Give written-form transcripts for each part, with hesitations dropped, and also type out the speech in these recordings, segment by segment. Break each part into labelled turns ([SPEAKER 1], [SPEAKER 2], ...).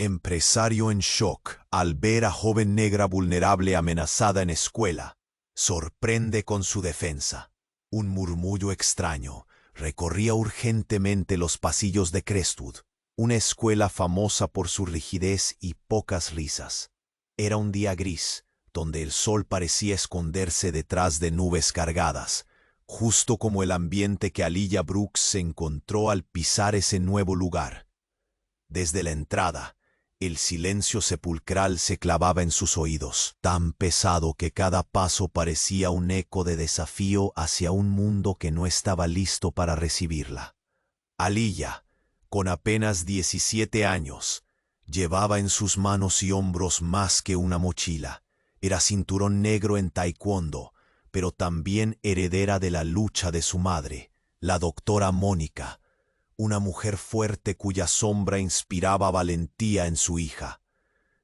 [SPEAKER 1] Empresario en shock al ver a joven negra vulnerable amenazada en escuela, sorprende con su defensa. Un murmullo extraño recorría urgentemente los pasillos de Crestwood, una escuela famosa por su rigidez y pocas risas. Era un día gris, donde el sol parecía esconderse detrás de nubes cargadas, justo como el ambiente que Aliyah Brooks se encontró al pisar ese nuevo lugar. Desde la entrada, el silencio sepulcral se clavaba en sus oídos, tan pesado que cada paso parecía un eco de desafío hacia un mundo que no estaba listo para recibirla. Aliyah, con apenas 17 años, llevaba en sus manos y hombros más que una mochila. Era cinturón negro en taekwondo, pero también heredera de la lucha de su madre, la doctora Mónica, una mujer fuerte cuya sombra inspiraba valentía en su hija.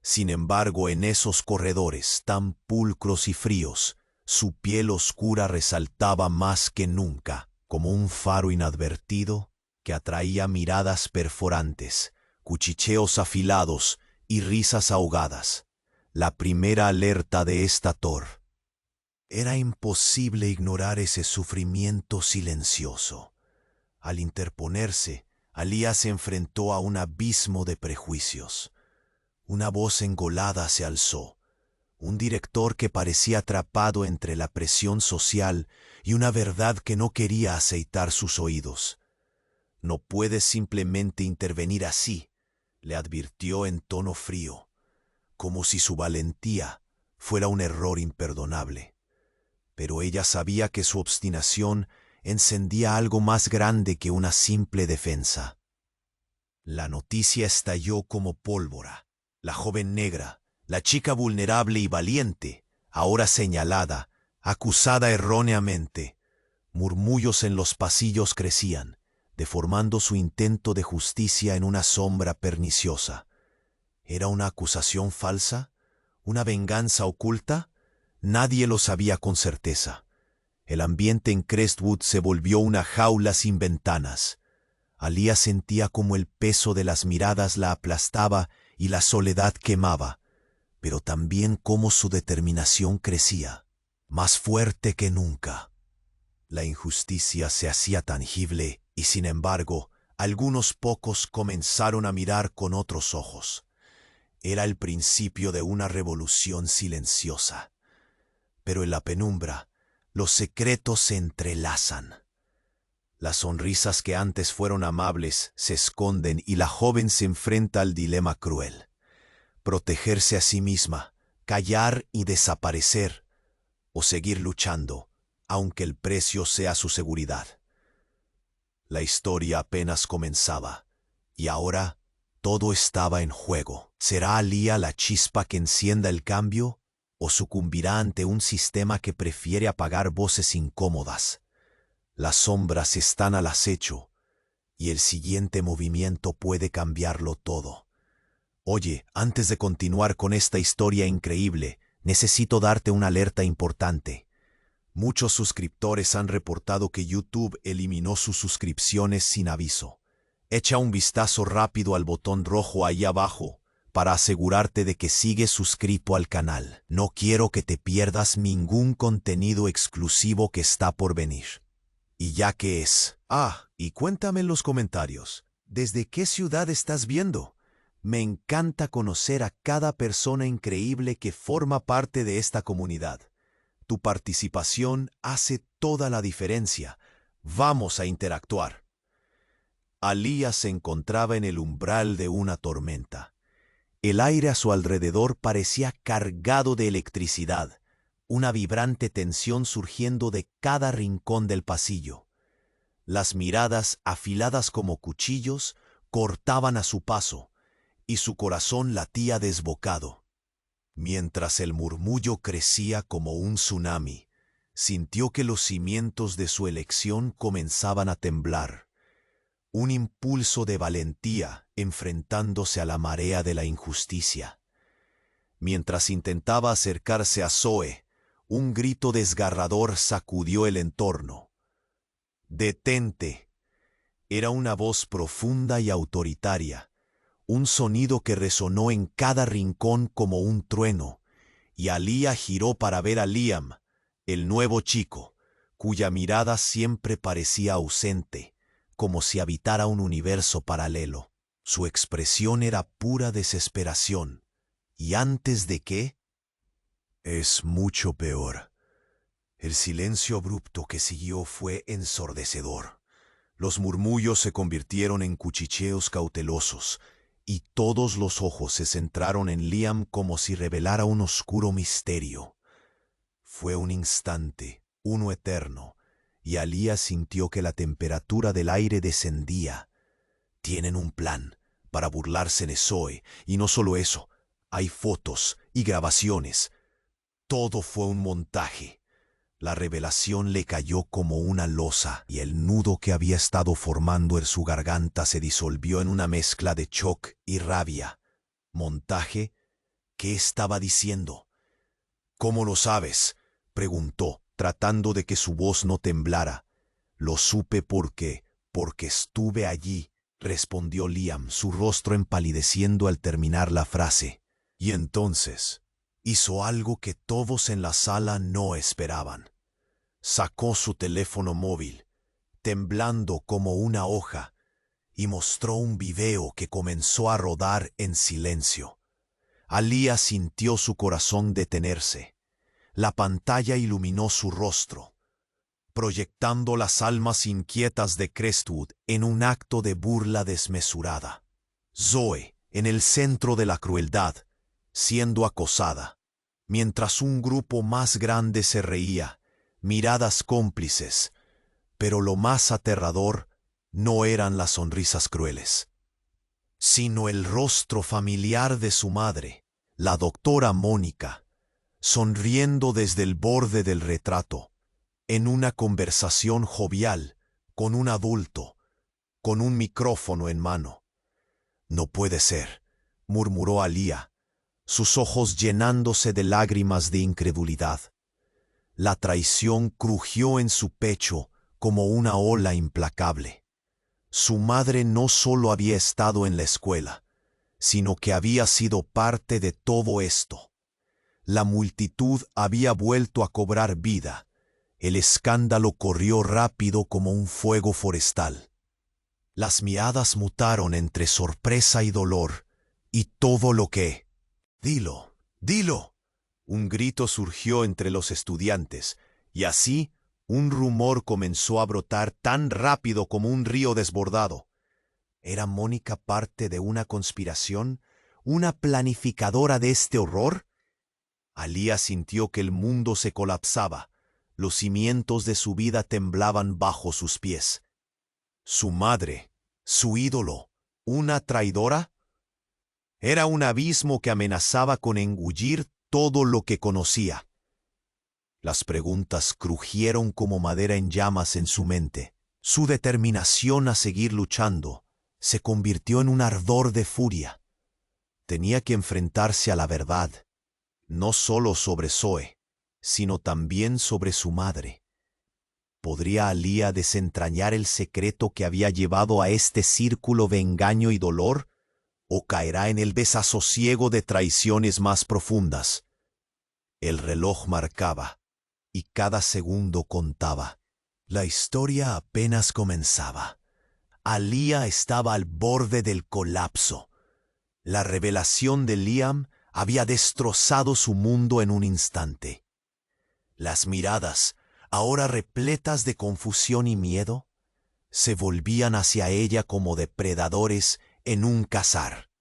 [SPEAKER 1] Sin embargo, en esos corredores tan pulcros y fríos, su piel oscura resaltaba más que nunca, como un faro inadvertido que atraía miradas perforantes, cuchicheos afilados y risas ahogadas. La primera alerta de esta torre. Era imposible ignorar ese sufrimiento silencioso. Al interponerse, Aliyah se enfrentó a un abismo de prejuicios. Una voz engolada se alzó, un director que parecía atrapado entre la presión social y una verdad que no quería aceitar sus oídos. «No puedes simplemente intervenir así», le advirtió en tono frío, como si su valentía fuera un error imperdonable. Pero ella sabía que su obstinación encendía algo más grande que una simple defensa. La noticia estalló como pólvora. La joven negra, la chica vulnerable y valiente, ahora señalada, acusada erróneamente. Murmullos en los pasillos crecían, deformando su intento de justicia en una sombra perniciosa. ¿Era una acusación falsa? ¿Una venganza oculta? Nadie lo sabía con certeza. El ambiente en Crestwood se volvió una jaula sin ventanas. Aliyah sentía como el peso de las miradas la aplastaba y la soledad quemaba, pero también cómo su determinación crecía, más fuerte que nunca. La injusticia se hacía tangible y, sin embargo, algunos pocos comenzaron a mirar con otros ojos. Era el principio de una revolución silenciosa. Pero en la penumbra, los secretos se entrelazan. Las sonrisas que antes fueron amables se esconden y la joven se enfrenta al dilema cruel. Protegerse a sí misma, callar y desaparecer, o seguir luchando, aunque el precio sea su seguridad. La historia apenas comenzaba, y ahora todo estaba en juego. ¿Será Aliyah la chispa que encienda el cambio? ¿O sucumbirá ante un sistema que prefiere apagar voces incómodas? Las sombras están al acecho, y el siguiente movimiento puede cambiarlo todo. Oye, antes de continuar con esta historia increíble, necesito darte una alerta importante. Muchos suscriptores han reportado que YouTube eliminó sus suscripciones sin aviso. Echa un vistazo rápido al botón rojo ahí abajo, para asegurarte de que sigues suscrito al canal. No quiero que te pierdas ningún contenido exclusivo que está por venir. ¿Y ya qué es? Y cuéntame en los comentarios, ¿desde qué ciudad estás viendo? Me encanta conocer a cada persona increíble que forma parte de esta comunidad. Tu participación hace toda la diferencia. Vamos a interactuar. Aliyah se encontraba en el umbral de una tormenta. El aire a su alrededor parecía cargado de electricidad, una vibrante tensión surgiendo de cada rincón del pasillo. Las miradas, afiladas como cuchillos, cortaban a su paso, y su corazón latía desbocado. Mientras el murmullo crecía como un tsunami, sintió que los cimientos de su elección comenzaban a temblar. Un impulso de valentía enfrentándose a la marea de la injusticia. Mientras intentaba acercarse a Zoe, un grito desgarrador sacudió el entorno. «¡Detente!». Era una voz profunda y autoritaria, un sonido que resonó en cada rincón como un trueno, y Alia giró para ver a Liam, el nuevo chico, cuya mirada siempre parecía ausente, como si habitara un universo paralelo. Su expresión era pura desesperación, y antes de que... Es mucho peor. El silencio abrupto que siguió fue ensordecedor. Los murmullos se convirtieron en cuchicheos cautelosos, y todos los ojos se centraron en Liam como si revelara un oscuro misterio. Fue un instante, uno eterno, y Alia sintió que la temperatura del aire descendía. Tienen un plan para burlarse de Zoe, y no solo eso, hay fotos y grabaciones. Todo fue un montaje. La revelación le cayó como una losa, y el nudo que había estado formando en su garganta se disolvió en una mezcla de shock y rabia. ¿Montaje? ¿Qué estaba diciendo? ¿Cómo lo sabes?, preguntó, tratando de que su voz no temblara. Lo supe porque estuve allí, respondió Liam, su rostro empalideciendo al terminar la frase. Y entonces hizo algo que todos en la sala no esperaban. Sacó su teléfono móvil, temblando como una hoja, y mostró un video que comenzó a rodar en silencio. Alia sintió su corazón detenerse. La pantalla iluminó su rostro, proyectando las almas inquietas de Crestwood en un acto de burla desmesurada. Zoe, en el centro de la crueldad, siendo acosada, mientras un grupo más grande se reía, miradas cómplices, pero lo más aterrador no eran las sonrisas crueles, sino el rostro familiar de su madre, la doctora Mónica, sonriendo desde el borde del retrato, en una conversación jovial con un adulto, con un micrófono en mano. «No puede ser», murmuró Alia, sus ojos llenándose de lágrimas de incredulidad. La traición crujió en su pecho como una ola implacable. Su madre no solo había estado en la escuela, sino que había sido parte de todo esto. La multitud había vuelto a cobrar vida. El escándalo corrió rápido como un fuego forestal. Las miradas mutaron entre sorpresa y dolor, y todo lo que... «Dilo, dilo». Un grito surgió entre los estudiantes, y así un rumor comenzó a brotar tan rápido como un río desbordado. ¿Era Mónica parte de una conspiración? ¿Una planificadora de este horror? Alia sintió que el mundo se colapsaba. Los cimientos de su vida temblaban bajo sus pies. Su madre, su ídolo, ¿una traidora? Era un abismo que amenazaba con engullir todo lo que conocía. Las preguntas crujieron como madera en llamas en su mente. Su determinación a seguir luchando se convirtió en un ardor de furia. Tenía que enfrentarse a la verdad, no solo sobre Zoe, sino también sobre su madre. ¿Podría Alia desentrañar el secreto que había llevado a este círculo de engaño y dolor? ¿O caerá en el desasosiego de traiciones más profundas? El reloj marcaba, y cada segundo contaba. La historia apenas comenzaba. Alia estaba al borde del colapso. La revelación de Liam había destrozado su mundo en un instante. Las miradas, ahora repletas de confusión y miedo, se volvían hacia ella como depredadores en un cazar.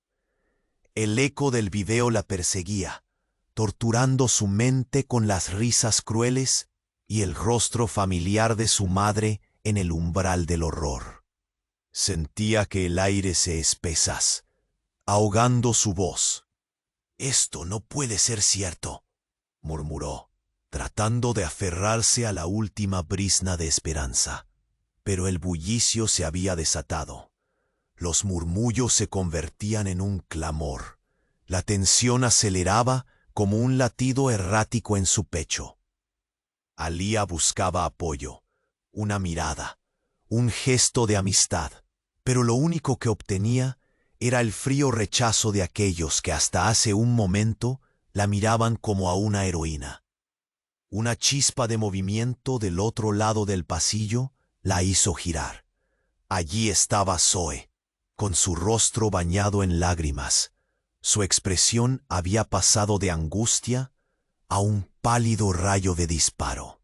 [SPEAKER 1] El eco del video la perseguía, torturando su mente con las risas crueles y el rostro familiar de su madre en el umbral del horror. Sentía que el aire se espesas, ahogando su voz. «Esto no puede ser cierto», murmuró, tratando de aferrarse a la última brizna de esperanza. Pero el bullicio se había desatado. Los murmullos se convertían en un clamor. La tensión aceleraba como un latido errático en su pecho. Alia buscaba apoyo, una mirada, un gesto de amistad, pero lo único que obtenía Era el frío rechazo de aquellos que hasta hace un momento la miraban como a una heroína. Una chispa de movimiento del otro lado del pasillo la hizo girar. Allí estaba Zoe, con su rostro bañado en lágrimas. Su expresión había pasado de angustia a un pálido rayo de disparo.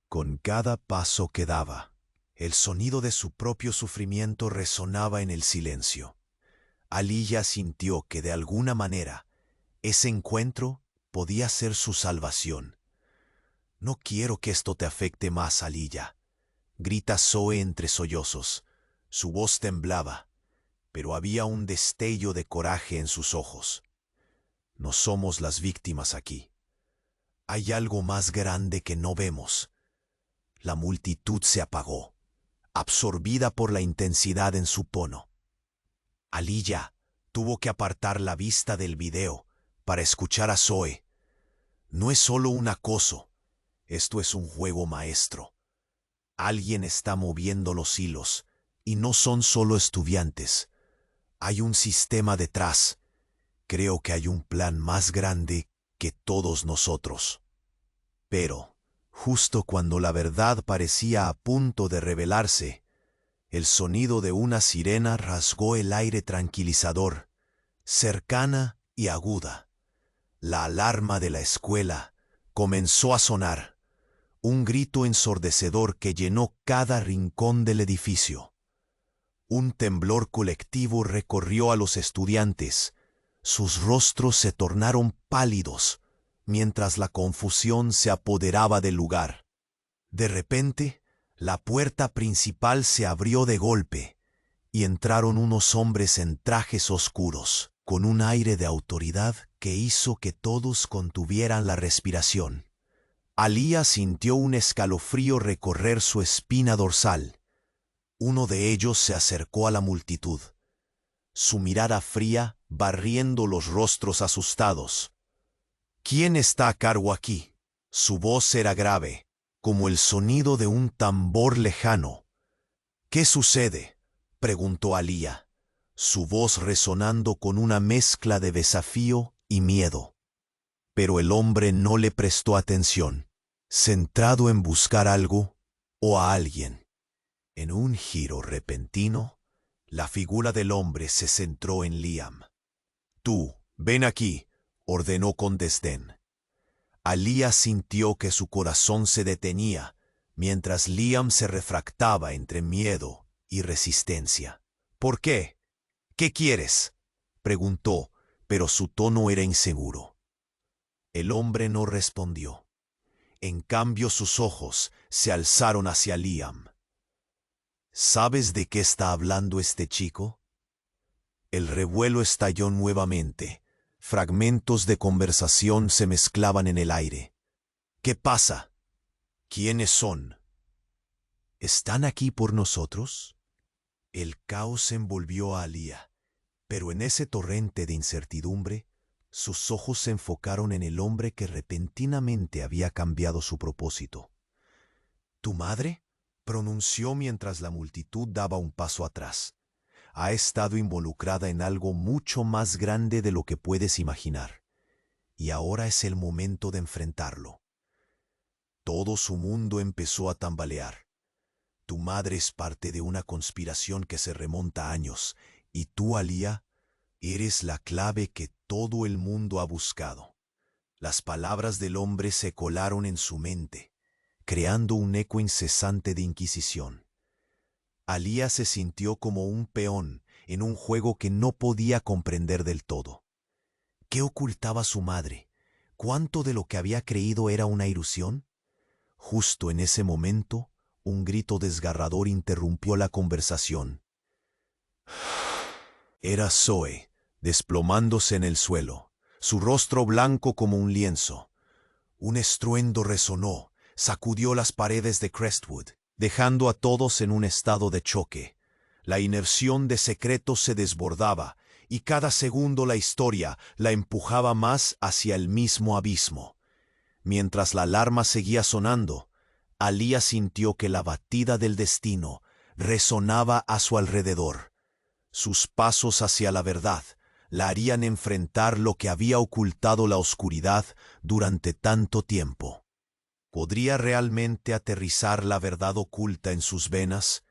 [SPEAKER 1] Con cada paso que daba, el sonido de su propio sufrimiento resonaba en el silencio. Aliyah sintió que de alguna manera ese encuentro podía ser su salvación. «No quiero que esto te afecte más, Aliyah», grita Zoe entre sollozos. Su voz temblaba, pero había un destello de coraje en sus ojos. «No somos las víctimas aquí. Hay algo más grande que no vemos». La multitud se apagó, absorbida por la intensidad en su tono. Aliyah tuvo que apartar la vista del video para escuchar a Zoe. «No es solo un acoso, esto es un juego maestro. Alguien está moviendo los hilos, y no son solo estudiantes. Hay un sistema detrás. Creo que hay un plan más grande que todos nosotros». Pero, justo cuando la verdad parecía a punto de revelarse, el sonido de una sirena rasgó el aire tranquilizador, cercana y aguda. La alarma de la escuela comenzó a sonar, un grito ensordecedor que llenó cada rincón del edificio. Un temblor colectivo recorrió a los estudiantes. Sus rostros se tornaron pálidos mientras la confusión se apoderaba del lugar. De repente, la puerta principal se abrió de golpe y entraron unos hombres en trajes oscuros, con un aire de autoridad que hizo que todos contuvieran la respiración. Aliyah sintió un escalofrío recorrer su espina dorsal. Uno de ellos se acercó a la multitud, su mirada fría barriendo los rostros asustados. «¿Quién está a cargo aquí?» Su voz era grave, como el sonido de un tambor lejano. «¿Qué sucede?», preguntó Aliyah, su voz resonando con una mezcla de desafío y miedo. Pero el hombre no le prestó atención, centrado en buscar algo o a alguien. En un giro repentino, la figura del hombre se centró en Liam. «Tú, ven aquí», ordenó con desdén. Aliyah sintió que su corazón se detenía, mientras Liam se refractaba entre miedo y resistencia. «¿Por qué? ¿Qué quieres?», preguntó, pero su tono era inseguro. El hombre no respondió. En cambio, sus ojos se alzaron hacia Liam. «¿Sabes de qué está hablando este chico?». El revuelo estalló nuevamente. Fragmentos de conversación se mezclaban en el aire. «¿Qué pasa? ¿Quiénes son? ¿Están aquí por nosotros?». El caos envolvió a Aliyah, pero en ese torrente de incertidumbre, sus ojos se enfocaron en el hombre que repentinamente había cambiado su propósito. «¿Tu madre?», pronunció mientras la multitud daba un paso atrás. «Ha estado involucrada en algo mucho más grande de lo que puedes imaginar, y ahora es el momento de enfrentarlo». Todo su mundo empezó a tambalear. «Tu madre es parte de una conspiración que se remonta a años, y tú, Aliyah, eres la clave que todo el mundo ha buscado». Las palabras del hombre se colaron en su mente, creando un eco incesante de inquisición. Aliyah se sintió como un peón en un juego que no podía comprender del todo. ¿Qué ocultaba su madre? ¿Cuánto de lo que había creído era una ilusión? Justo en ese momento, un grito desgarrador interrumpió la conversación. Era Zoe, desplomándose en el suelo, su rostro blanco como un lienzo. Un estruendo resonó, sacudió las paredes de Crestwood, dejando a todos en un estado de choque. La inerción de Secretos se desbordaba, y cada segundo la historia la empujaba más hacia el mismo abismo. Mientras la alarma seguía sonando, Aliyah sintió que la batida del destino resonaba a su alrededor. Sus pasos hacia la verdad la harían enfrentar lo que había ocultado la oscuridad durante tanto tiempo. ¿Podría realmente aterrizar la verdad oculta en sus venas?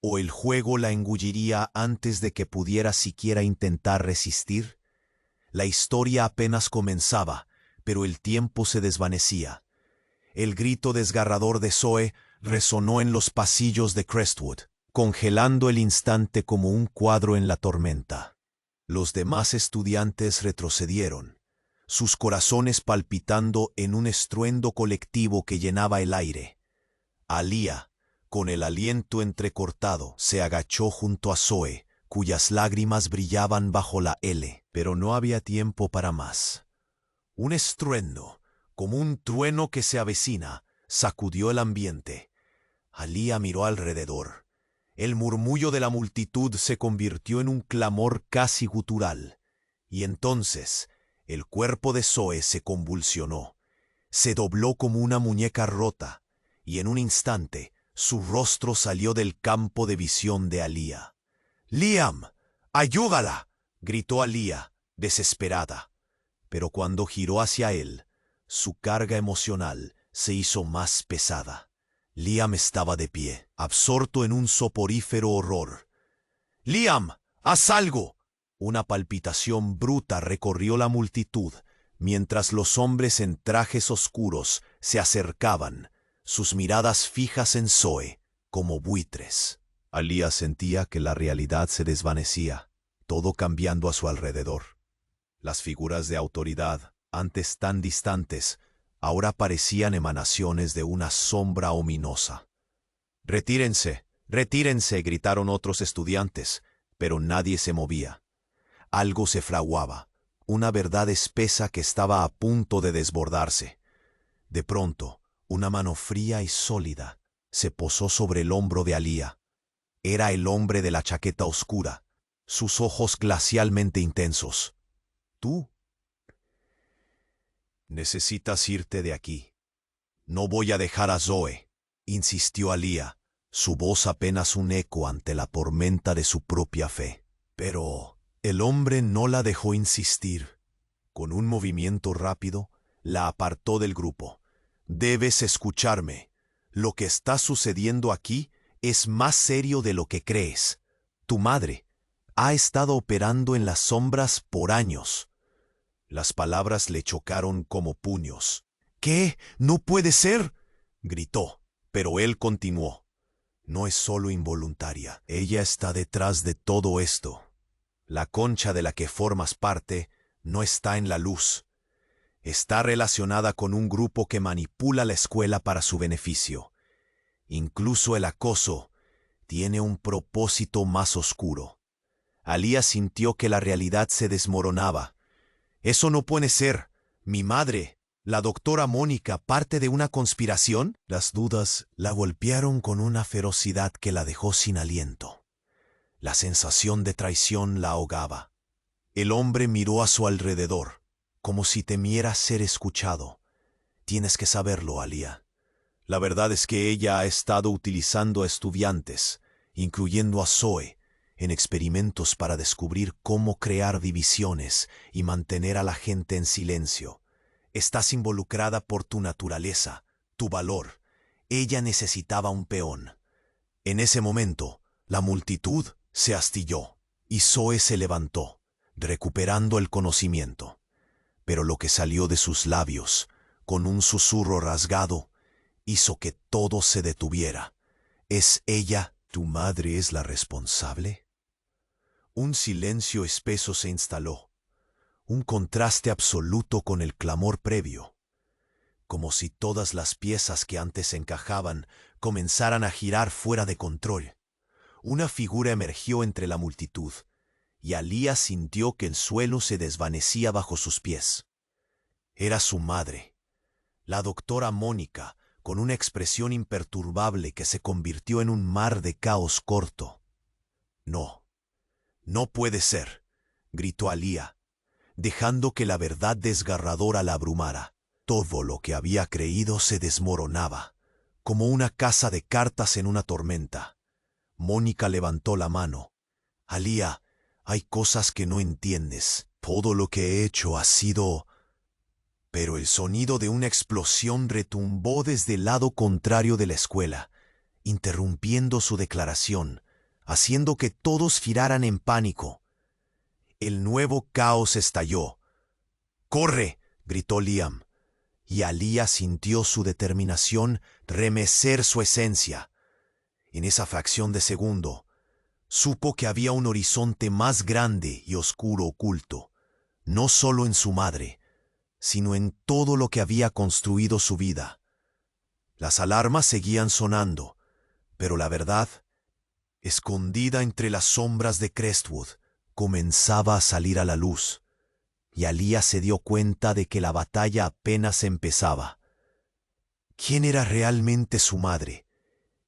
[SPEAKER 1] ¿O el juego la engulliría antes de que pudiera siquiera intentar resistir? La historia apenas comenzaba, pero el tiempo se desvanecía. El grito desgarrador de Zoe resonó en los pasillos de Crestwood, congelando el instante como un cuadro en la tormenta. Los demás estudiantes retrocedieron, sus corazones palpitando en un estruendo colectivo que llenaba el aire. Alía, con el aliento entrecortado, se agachó junto a Zoe, cuyas lágrimas brillaban bajo la L, pero no había tiempo para más. Un estruendo, como un trueno que se avecina, sacudió el ambiente. Alía miró alrededor. El murmullo de la multitud se convirtió en un clamor casi gutural. Y entonces, el cuerpo de Zoe se convulsionó. Se dobló como una muñeca rota, y en un instante, su rostro salió del campo de visión de Alía. «¡Liam! ¡Ayúdala!», gritó Alía, desesperada. Pero cuando giró hacia él, su carga emocional se hizo más pesada. Liam estaba de pie, absorto en un soporífero horror. «¡Liam! ¡Haz algo!». Una palpitación bruta recorrió la multitud, mientras los hombres en trajes oscuros se acercaban, sus miradas fijas en Zoe, como buitres. Alía sentía que la realidad se desvanecía, todo cambiando a su alrededor. Las figuras de autoridad, antes tan distantes, ahora parecían emanaciones de una sombra ominosa. «¡Retírense! ¡Retírense!», gritaron otros estudiantes, pero nadie se movía. Algo se fraguaba, una verdad espesa que estaba a punto de desbordarse. De pronto, una mano fría y sólida se posó sobre el hombro de Alía. Era el hombre de la chaqueta oscura, sus ojos glacialmente intensos. «¿Tú? Necesitas irte de aquí». «No voy a dejar a Zoe», insistió Alía, su voz apenas un eco ante la tormenta de su propia fe. Pero el hombre no la dejó insistir. Con un movimiento rápido, la apartó del grupo. «Debes escucharme. Lo que está sucediendo aquí es más serio de lo que crees. Tu madre ha estado operando en las sombras por años». Las palabras le chocaron como puños. «¿Qué? ¡No puede ser!», gritó, pero él continuó. «No es solo involuntaria. Ella está detrás de todo esto. La concha de la que formas parte no está en la luz. Está relacionada con un grupo que manipula la escuela para su beneficio. Incluso el acoso tiene un propósito más oscuro». Alía sintió que la realidad se desmoronaba. «Eso no puede ser. Mi madre, la doctora Mónica, parte de una conspiración». Las dudas la golpearon con una ferocidad que la dejó sin aliento. La sensación de traición la ahogaba. El hombre miró a su alrededor, como si temiera ser escuchado. «Tienes que saberlo, Alía. La verdad es que ella ha estado utilizando a estudiantes, incluyendo a Zoe, en experimentos para descubrir cómo crear divisiones y mantener a la gente en silencio. Estás involucrada por tu naturaleza, tu valor. Ella necesitaba un peón». En ese momento, la multitud se astilló y Zoe se levantó, recuperando el conocimiento. Pero lo que salió de sus labios, con un susurro rasgado, hizo que todo se detuviera. «¿Es ella? ¿Tu madre es la responsable?». Un silencio espeso se instaló, un contraste absoluto con el clamor previo, como si todas las piezas que antes encajaban comenzaran a girar fuera de control. Una figura emergió entre la multitud, y Alía sintió que el suelo se desvanecía bajo sus pies. Era su madre, la doctora Mónica, con una expresión imperturbable que se convirtió en un mar de caos corto. «No, no puede ser», gritó Alía, dejando que la verdad desgarradora la abrumara. Todo lo que había creído se desmoronaba, como una casa de cartas en una tormenta. Mónica levantó la mano. «Alía, Hay cosas que no entiendes. Todo lo que he hecho ha sido... Pero el sonido de una explosión retumbó desde el lado contrario de la escuela, interrumpiendo su declaración, haciendo que todos giraran en pánico. El nuevo caos estalló. ¡Corre!, gritó Liam, y Alia sintió su determinación remecer su esencia. En esa fracción de segundo, supo que había un horizonte más grande y oscuro oculto, no solo en su madre, sino en todo lo que había construido su vida. Las alarmas seguían sonando, pero la verdad, escondida entre las sombras de Crestwood, comenzaba a salir a la luz, y Alia se dio cuenta de que la batalla apenas empezaba. ¿Quién era realmente su madre?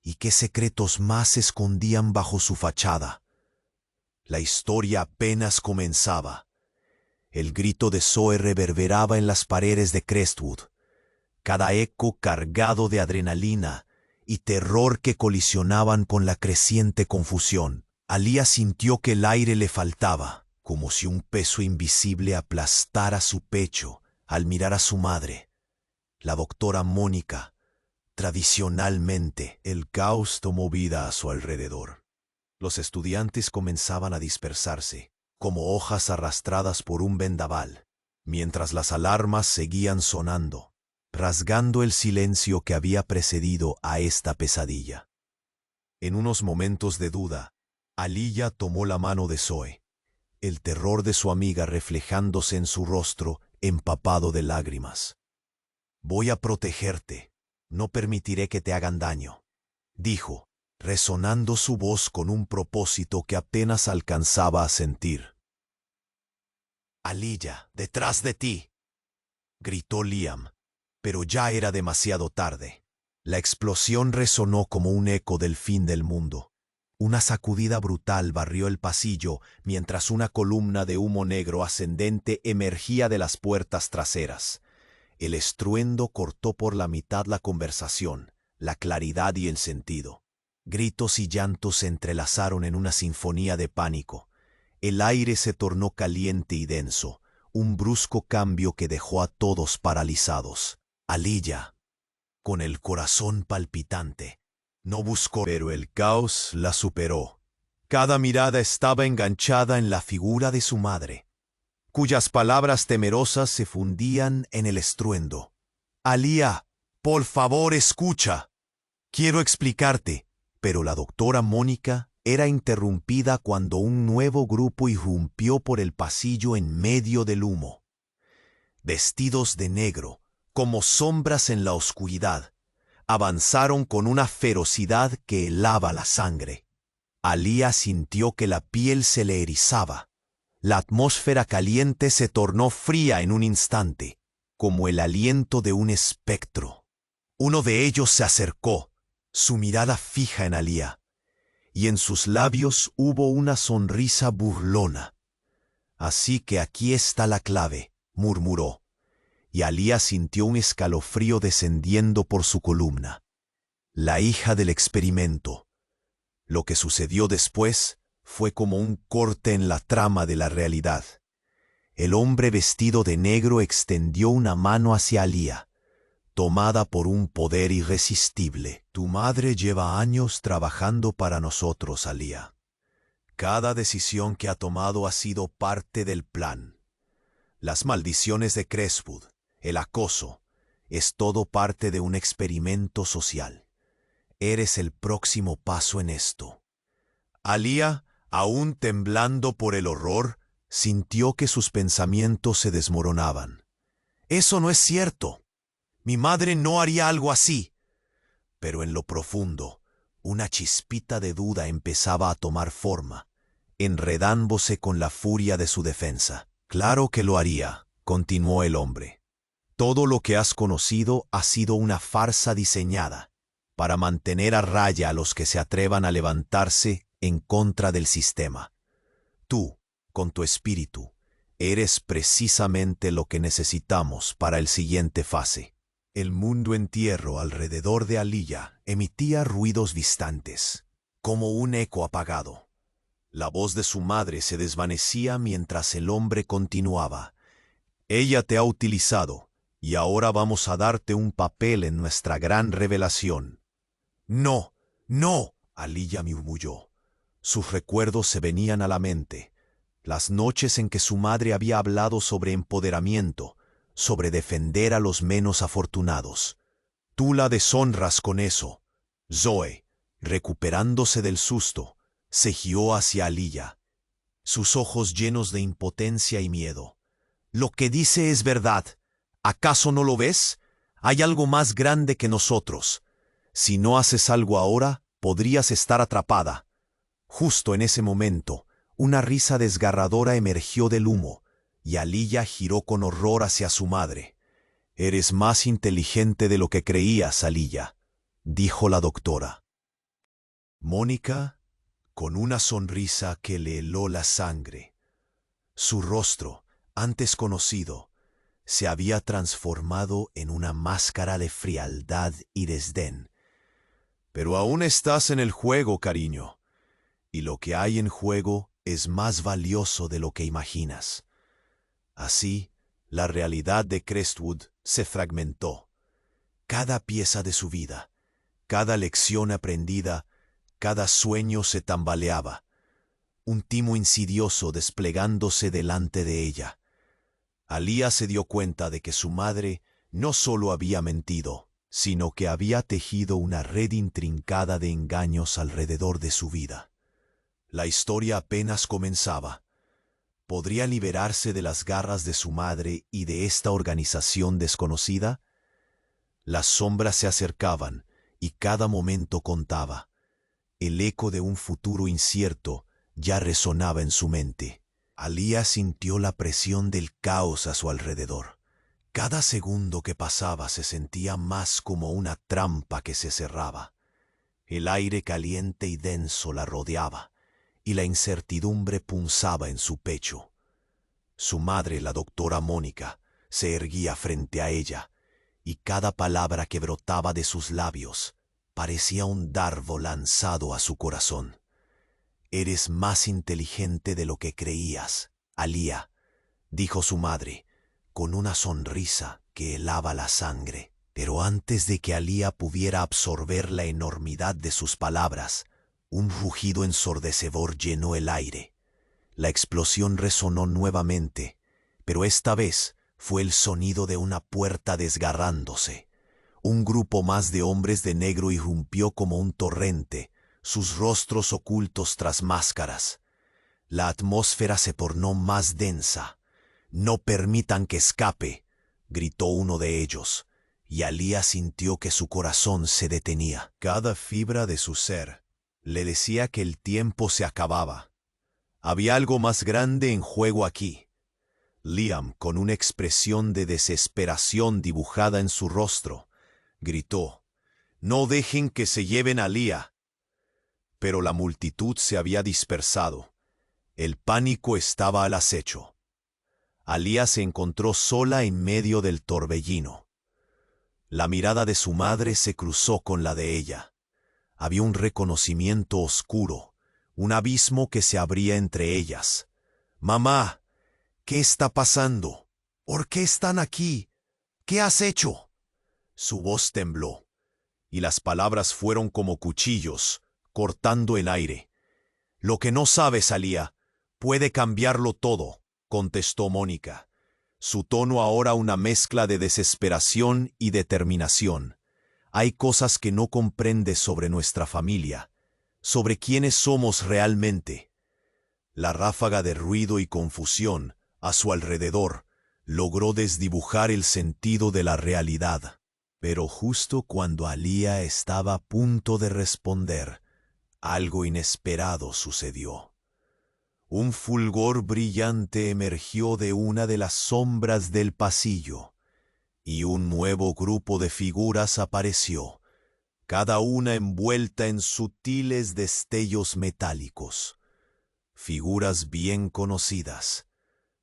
[SPEAKER 1] ¿Y qué secretos más se escondían bajo su fachada? La historia apenas comenzaba. El grito de Zoe reverberaba en las paredes de Crestwood, cada eco cargado de adrenalina y terror que colisionaban con la creciente confusión. Alia sintió que el aire le faltaba, como si un peso invisible aplastara su pecho al mirar a su madre, la doctora Mónica. Tradicionalmente, el caos tomó vida a su alrededor. Los estudiantes comenzaban a dispersarse, como hojas arrastradas por un vendaval, mientras las alarmas seguían sonando, rasgando el silencio que había precedido a esta pesadilla. En unos momentos de duda, Alia tomó la mano de Zoe, el terror de su amiga reflejándose en su rostro empapado de lágrimas. «Voy a protegerte, no permitiré que te hagan daño», dijo, resonando su voz con un propósito que apenas alcanzaba a sentir. «Alia, detrás de ti», gritó Liam, pero ya era demasiado tarde. La explosión resonó como un eco del fin del mundo. Una sacudida brutal barrió el pasillo mientras una columna de humo negro ascendente emergía de las puertas traseras. El estruendo cortó por la mitad la conversación, la claridad y el sentido. Gritos y llantos se entrelazaron en una sinfonía de pánico. El aire se tornó caliente y denso, un brusco cambio que dejó a todos paralizados. Alia, con el corazón palpitante, no buscó, pero el caos la superó. Cada mirada estaba enganchada en la figura de su madre, cuyas palabras temerosas se fundían en el estruendo. «Alia, por favor, escucha. Quiero explicarte». Pero la doctora Mónica era interrumpida cuando un nuevo grupo irrumpió por el pasillo en medio del humo. Vestidos de negro, como sombras en la oscuridad, avanzaron con una ferocidad que helaba la sangre. Alia sintió que la piel se le erizaba. La atmósfera caliente se tornó fría en un instante, como el aliento de un espectro. Uno de ellos se acercó, su mirada fija en Alia, y en sus labios hubo una sonrisa burlona. «Así que aquí está la clave», murmuró, y Alia sintió un escalofrío descendiendo por su columna. La hija del experimento. Lo que sucedió después fue como un corte en la trama de la realidad. El hombre vestido de negro extendió una mano hacia Alia, tomada por un poder irresistible. «Tu madre lleva años trabajando para nosotros, Alia. Cada decisión que ha tomado ha sido parte del plan. Las maldiciones de Crestwood, el acoso, es todo parte de un experimento social. Eres el próximo paso en esto». Alia, aún temblando por el horror, sintió que sus pensamientos se desmoronaban. «Eso no es cierto. Mi madre no haría algo así». Pero en lo profundo, una chispita de duda empezaba a tomar forma, enredándose con la furia de su defensa. «Claro que lo haría», continuó el hombre. «Todo lo que has conocido ha sido una farsa diseñada para mantener a raya a los que se atrevan a levantarse en contra del sistema. Tú, con tu espíritu, eres precisamente lo que necesitamos para el siguiente fase». El mundo entero alrededor de Alia emitía ruidos distantes, como un eco apagado. La voz de su madre se desvanecía mientras el hombre continuaba. Ella te ha utilizado, y ahora vamos a darte un papel en nuestra gran revelación. No, no, Aliyah murmulló. Sus recuerdos se venían a la mente. Las noches en que su madre había hablado sobre empoderamiento, sobre defender a los menos afortunados. Tú la deshonras con eso. Zoe, recuperándose del susto, se guió hacia Aliyah, sus ojos llenos de impotencia y miedo. Lo que dice es verdad. ¿Acaso no lo ves? Hay algo más grande que nosotros. Si no haces algo ahora, podrías estar atrapada. Justo en ese momento, una risa desgarradora emergió del humo, y Aliyah giró con horror hacia su madre. Eres más inteligente de lo que creías, Aliyah, dijo la doctora. Mónica, con una sonrisa que le heló la sangre. Su rostro, antes conocido, se había transformado en una máscara de frialdad y desdén. Pero aún estás en el juego, cariño, y lo que hay en juego es más valioso de lo que imaginas. Así, la realidad de Crestwood se fragmentó. Cada pieza de su vida, cada lección aprendida, cada sueño se tambaleaba. Un timo insidioso desplegándose delante de ella. Aliyah se dio cuenta de que su madre no solo había mentido, sino que había tejido una red intrincada de engaños alrededor de su vida. La historia apenas comenzaba. ¿Podría liberarse de las garras de su madre y de esta organización desconocida? Las sombras se acercaban y cada momento contaba. El eco de un futuro incierto ya resonaba en su mente. Aliyah sintió la presión del caos a su alrededor. Cada segundo que pasaba se sentía más como una trampa que se cerraba. El aire caliente y denso la rodeaba, y la incertidumbre punzaba en su pecho. Su madre, la doctora Mónica, se erguía frente a ella, y cada palabra que brotaba de sus labios parecía un dardo lanzado a su corazón. Eres más inteligente de lo que creías, Aliyah, dijo su madre, con una sonrisa que helaba la sangre. Pero antes de que Aliyah pudiera absorber la enormidad de sus palabras, un rugido ensordecedor llenó el aire. La explosión resonó nuevamente, pero esta vez fue el sonido de una puerta desgarrándose. Un grupo más de hombres de negro irrumpió como un torrente, sus rostros ocultos tras máscaras. La atmósfera se tornó más densa. «No permitan que escape», gritó uno de ellos, y Aliyah sintió que su corazón se detenía. Cada fibra de su ser le decía que el tiempo se acababa. Había algo más grande en juego aquí. Liam, con una expresión de desesperación dibujada en su rostro, gritó: «No dejen que se lleven a Aliyah». Pero la multitud se había dispersado. El pánico estaba al acecho. Aliyah se encontró sola en medio del torbellino. La mirada de su madre se cruzó con la de ella. Había un reconocimiento oscuro, un abismo que se abría entre ellas. «Mamá, ¿qué está pasando? ¿Por qué están aquí? ¿Qué has hecho?» Su voz tembló, y las palabras fueron como cuchillos, cortando el aire. «Lo que no sabes, Aliyah, puede cambiarlo todo», contestó Mónica. Su tono ahora una mezcla de desesperación y determinación. «Hay cosas que no comprendes sobre nuestra familia, sobre quiénes somos realmente». La ráfaga de ruido y confusión a su alrededor logró desdibujar el sentido de la realidad. Pero justo cuando Aliyah estaba a punto de responder, algo inesperado sucedió. Un fulgor brillante emergió de una de las sombras del pasillo, y un nuevo grupo de figuras apareció, cada una envuelta en sutiles destellos metálicos. Figuras bien conocidas,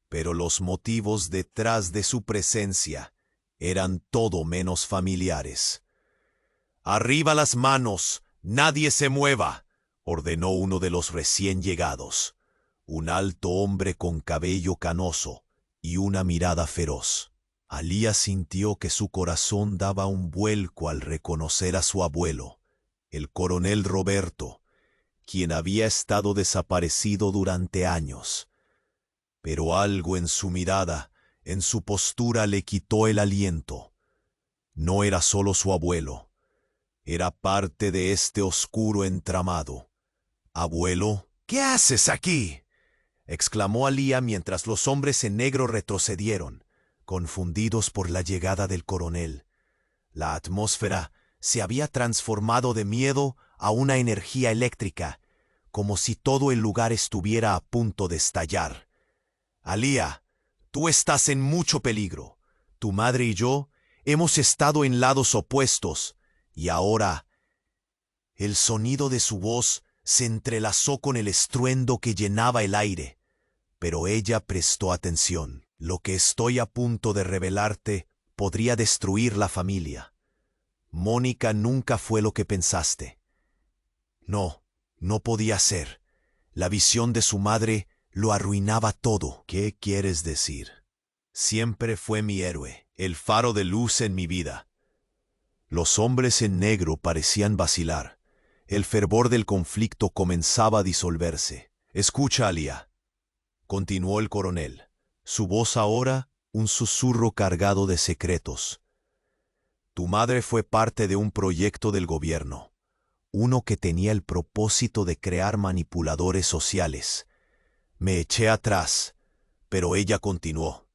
[SPEAKER 1] pero los motivos detrás de su presencia eran todo menos familiares. «Arriba las manos, nadie se mueva», ordenó uno de los recién llegados, un alto hombre con cabello canoso y una mirada feroz. Alía sintió que su corazón daba un vuelco al reconocer a su abuelo, el coronel Roberto, quien había estado desaparecido durante años. Pero algo en su mirada, en su postura, le quitó el aliento. No era solo su abuelo, era parte de este oscuro entramado. «Abuelo, ¿qué haces aquí?», exclamó Alía mientras los hombres en negro retrocedieron, confundidos por la llegada del coronel. La atmósfera se había transformado de miedo a una energía eléctrica, como si todo el lugar estuviera a punto de estallar. «Alía, tú estás en mucho peligro. Tu madre y yo hemos estado en lados opuestos, y ahora…». El sonido de su voz se entrelazó con el estruendo que llenaba el aire, pero ella prestó atención. «Lo que estoy a punto de revelarte podría destruir la familia. Mónica nunca fue lo que pensaste. No, no podía ser. La visión de su madre lo arruinaba todo». «¿Qué quieres decir?». «Siempre fue mi héroe, el faro de luz en mi vida». Los hombres en negro parecían vacilar. El fervor del conflicto comenzaba a disolverse. «Escucha, Alía», continuó el coronel, su voz ahora un susurro cargado de secretos. «Tu madre fue parte de un proyecto del gobierno, uno que tenía el propósito de crear manipuladores sociales. Me eché atrás, pero ella continuó.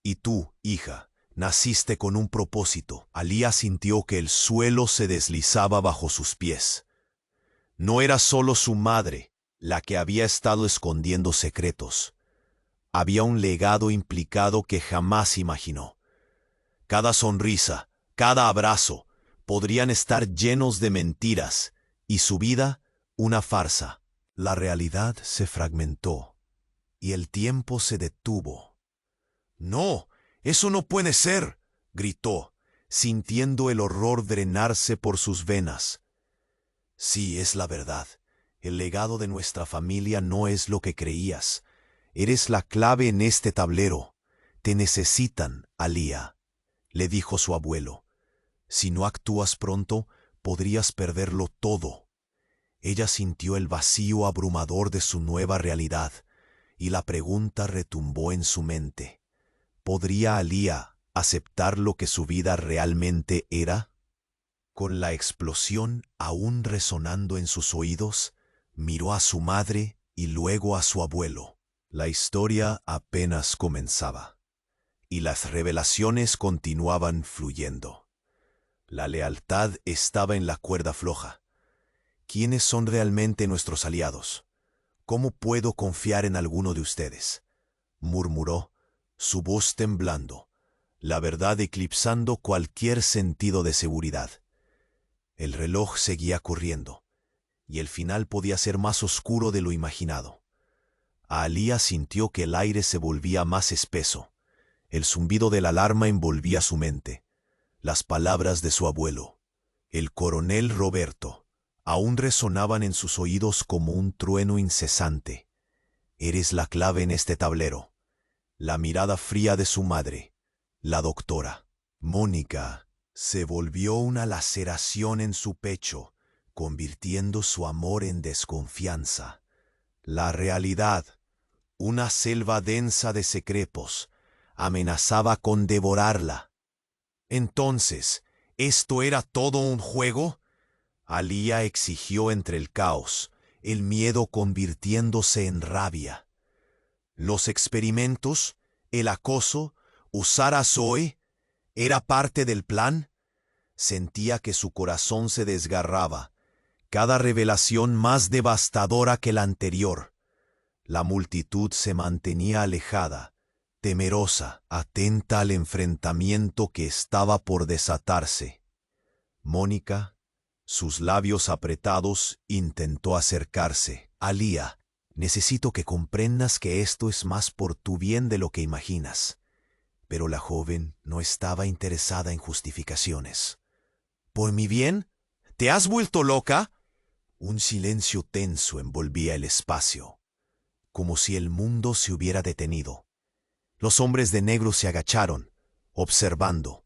[SPEAKER 1] Y tú, hija, naciste con un propósito». Alía sintió que el suelo se deslizaba bajo sus pies. No era solo su madre la que había estado escondiendo secretos. Había un legado implicado que jamás imaginó. Cada sonrisa, cada abrazo, podrían estar llenos de mentiras, y su vida una farsa. La realidad se fragmentó, y el tiempo se detuvo. «No, eso no puede ser», gritó, sintiendo el horror drenarse por sus venas. «Sí, es la verdad. El legado de nuestra familia no es lo que creías. Eres la clave en este tablero. Te necesitan, Alía», le dijo su abuelo. «Si no actúas pronto, podrías perderlo todo». Ella sintió el vacío abrumador de su nueva realidad, y la pregunta retumbó en su mente. ¿Podría Alía aceptar lo que su vida realmente era? Con la explosión aún resonando en sus oídos, miró a su madre y luego a su abuelo. La historia apenas comenzaba, y las revelaciones continuaban fluyendo. La lealtad estaba en la cuerda floja. ¿Quiénes son realmente nuestros aliados? ¿Cómo puedo confiar en alguno de ustedes?, murmuró, su voz temblando, la verdad eclipsando cualquier sentido de seguridad. El reloj seguía corriendo, y el final podía ser más oscuro de lo imaginado. Alía sintió que el aire se volvía más espeso. El zumbido de la alarma envolvía su mente. Las palabras de su abuelo, el coronel Roberto, aún resonaban en sus oídos como un trueno incesante. «Eres la clave en este tablero». La mirada fría de su madre, la doctora. Mónica se volvió una laceración en su pecho, convirtiendo su amor en desconfianza. La realidad, una selva densa de secretos, amenazaba con devorarla. Entonces, ¿esto era todo un juego? Alía exigió entre el caos, el miedo convirtiéndose en rabia. Los experimentos, el acoso, usar a Zoe, ¿era parte del plan? Sentía que su corazón se desgarraba, cada revelación más devastadora que la anterior. La multitud se mantenía alejada, temerosa, atenta al enfrentamiento que estaba por desatarse. Mónica, sus labios apretados, intentó acercarse. «Alía, necesito que comprendas que esto es más por tu bien de lo que imaginas». Pero la joven no estaba interesada en justificaciones. «¿Por mi bien? ¿Te has vuelto loca?». Un silencio tenso envolvía el espacio, como si el mundo se hubiera detenido. Los hombres de negro se agacharon, observando,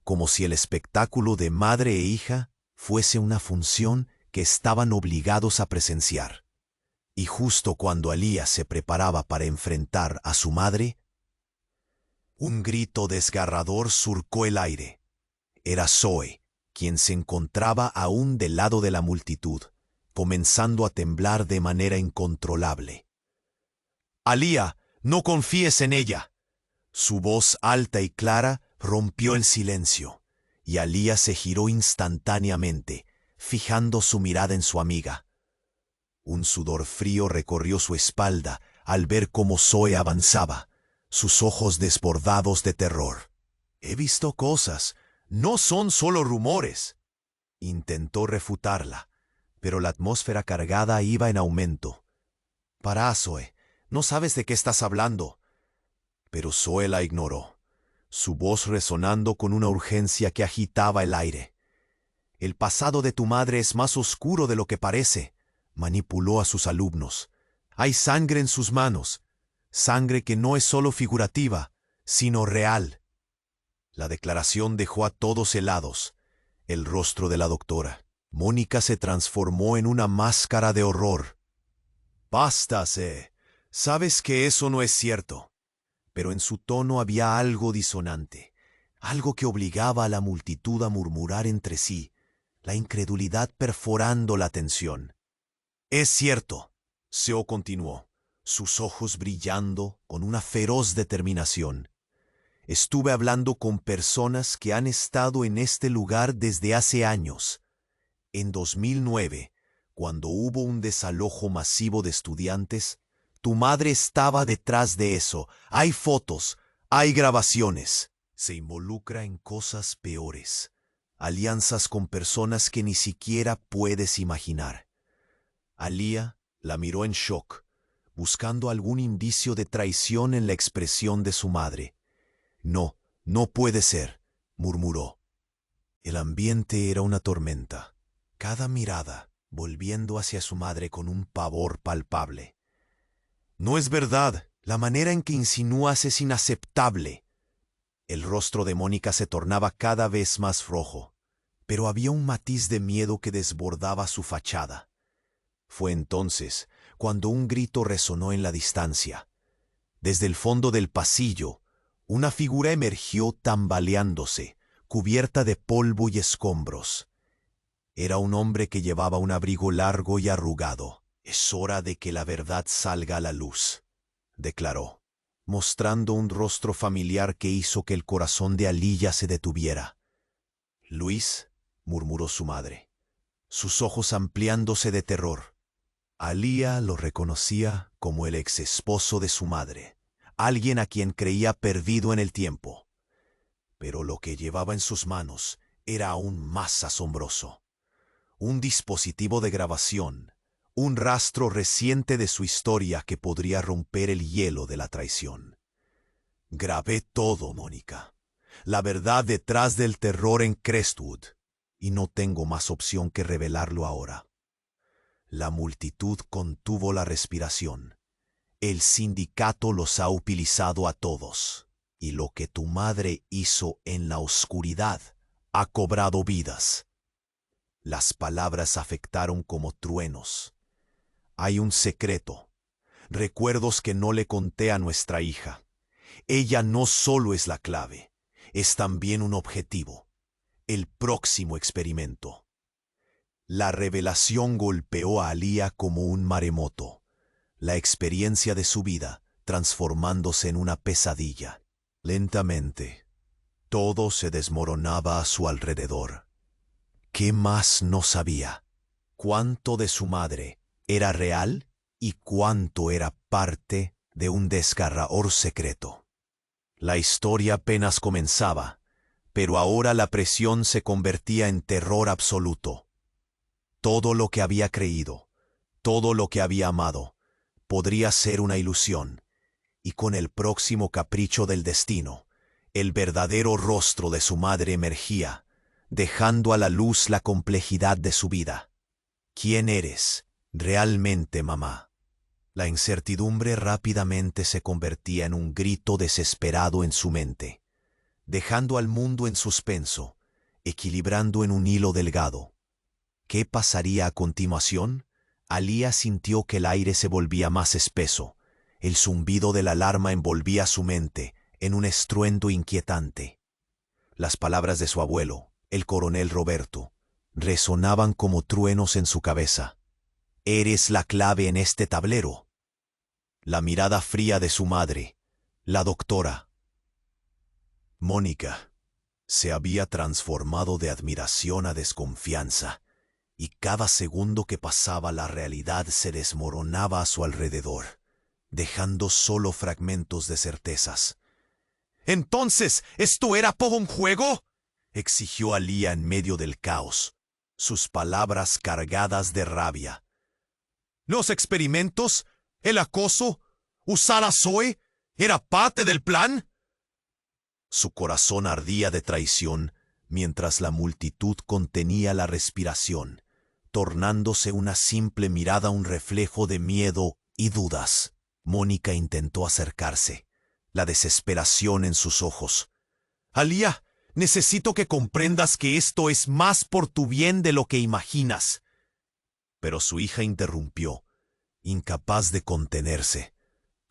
[SPEAKER 1] como si el espectáculo de madre e hija fuese una función que estaban obligados a presenciar. Y justo cuando Alía se preparaba para enfrentar a su madre, un grito desgarrador surcó el aire. Era Zoe, quien se encontraba aún del lado de la multitud, comenzando a temblar de manera incontrolable. «Alía, no confíes en ella». Su voz alta y clara rompió el silencio, y Alía se giró instantáneamente, fijando su mirada en su amiga. Un sudor frío recorrió su espalda al ver cómo Zoe avanzaba, sus ojos desbordados de terror. «He visto cosas, no son solo rumores». Intentó refutarla, pero la atmósfera cargada iba en aumento. «Para, Zoe, no sabes de qué estás hablando». Pero Zoe la ignoró, su voz resonando con una urgencia que agitaba el aire. «El pasado de tu madre es más oscuro de lo que parece», manipuló a sus alumnos. «Hay sangre en sus manos, sangre que no es solo figurativa, sino real». La declaración dejó a todos helados. El rostro de la doctora Mónica se transformó en una máscara de horror. «Basta, C. Sabes que eso no es cierto». Pero en su tono había algo disonante, algo que obligaba a la multitud a murmurar entre sí, la incredulidad perforando la tensión. «Es cierto», Seo continuó, sus ojos brillando con una feroz determinación. «Estuve hablando con personas que han estado en este lugar desde hace años. En 2009, cuando hubo un desalojo masivo de estudiantes, tu madre estaba detrás de eso. Hay fotos, hay grabaciones. Se involucra en cosas peores, alianzas con personas que ni siquiera puedes imaginar». Alía la miró en shock, buscando algún indicio de traición en la expresión de su madre. «No, no puede ser», murmuró. El ambiente era una tormenta, cada mirada volviendo hacia su madre con un pavor palpable. «No es verdad, la manera en que insinúas es inaceptable». El rostro de Mónica se tornaba cada vez más rojo, pero había un matiz de miedo que desbordaba su fachada. Fue entonces cuando un grito resonó en la distancia. Desde el fondo del pasillo, una figura emergió tambaleándose, cubierta de polvo y escombros. Era un hombre que llevaba un abrigo largo y arrugado. «Es hora de que la verdad salga a la luz», declaró, mostrando un rostro familiar que hizo que el corazón de Alía se detuviera. «Luis», murmuró su madre, sus ojos ampliándose de terror. Alía lo reconocía como el ex esposo de su madre, alguien a quien creía perdido en el tiempo. Pero lo que llevaba en sus manos era aún más asombroso. Un dispositivo de grabación, un rastro reciente de su historia que podría romper el hielo de la traición. «Grabé todo, Mónica. La verdad detrás del terror en Crestwood, y no tengo más opción que revelarlo ahora». La multitud contuvo la respiración. «El sindicato los ha utilizado a todos, y lo que tu madre hizo en la oscuridad ha cobrado vidas». Las palabras afectaron como truenos. «Hay un secreto, recuerdos que no le conté a nuestra hija. Ella no solo es la clave, es también un objetivo, el próximo experimento». La revelación golpeó a Alía como un maremoto, la experiencia de su vida transformándose en una pesadilla. Lentamente, todo se desmoronaba a su alrededor. ¿Qué más no sabía? ¿Cuánto de su madre era real y cuánto era parte de un desgarrador secreto? La historia apenas comenzaba, pero ahora la presión se convertía en terror absoluto. Todo lo que había creído, todo lo que había amado, podría ser una ilusión, y con el próximo capricho del destino, el verdadero rostro de su madre emergía, dejando a la luz la complejidad de su vida. ¿Quién eres realmente, mamá? La incertidumbre rápidamente se convertía en un grito desesperado en su mente, dejando al mundo en suspenso, equilibrando en un hilo delgado. ¿Qué pasaría a continuación? Alía sintió que el aire se volvía más espeso. El zumbido de la alarma envolvía su mente en un estruendo inquietante. Las palabras de su abuelo, el coronel Roberto, resonaban como truenos en su cabeza. «Eres la clave en este tablero». La mirada fría de su madre, la doctora Mónica, se había transformado de admiración a desconfianza, y cada segundo que pasaba la realidad se desmoronaba a su alrededor, dejando solo fragmentos de certezas. «¿Entonces esto era todo un juego?», exigió Alía en medio del caos, sus palabras cargadas de rabia. «¿Los experimentos, el acoso, usar a Zoe, era parte del plan?». Su corazón ardía de traición mientras la multitud contenía la respiración, tornándose una simple mirada un reflejo de miedo y dudas. Mónica intentó acercarse, la desesperación en sus ojos. «Alía, necesito que comprendas que esto es más por tu bien de lo que imaginas». Pero su hija interrumpió, incapaz de contenerse.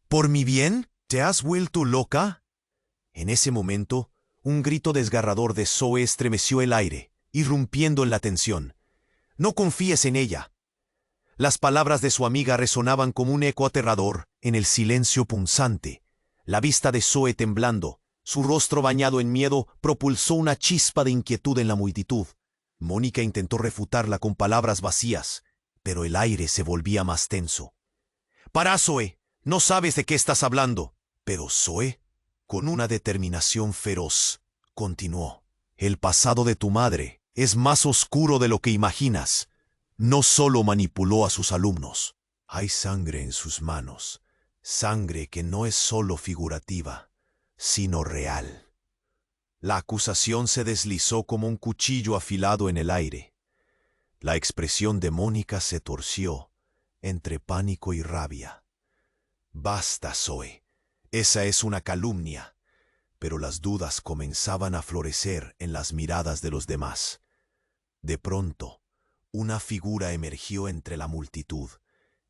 [SPEAKER 1] «¿Por mi bien? ¿Te has vuelto loca?». En ese momento, un grito desgarrador de Zoe estremeció el aire, irrumpiendo en la tensión. «No confíes en ella». Las palabras de su amiga resonaban como un eco aterrador en el silencio punzante. La vista de Zoe temblando, su rostro bañado en miedo, propulsó una chispa de inquietud en la multitud. Mónica intentó refutarla con palabras vacías, pero el aire se volvía más tenso. «Para, Zoe, no sabes de qué estás hablando». Pero Zoe, con una determinación feroz, continuó. «El pasado de tu madre es más oscuro de lo que imaginas. No solo manipuló a sus alumnos. Hay sangre en sus manos, sangre que no es solo figurativa, sino real». La acusación se deslizó como un cuchillo afilado en el aire. La expresión de Mónica se torció entre pánico y rabia. «Basta, Zoe. Esa es una calumnia». Pero las dudas comenzaban a florecer en las miradas de los demás. De pronto, una figura emergió entre la multitud.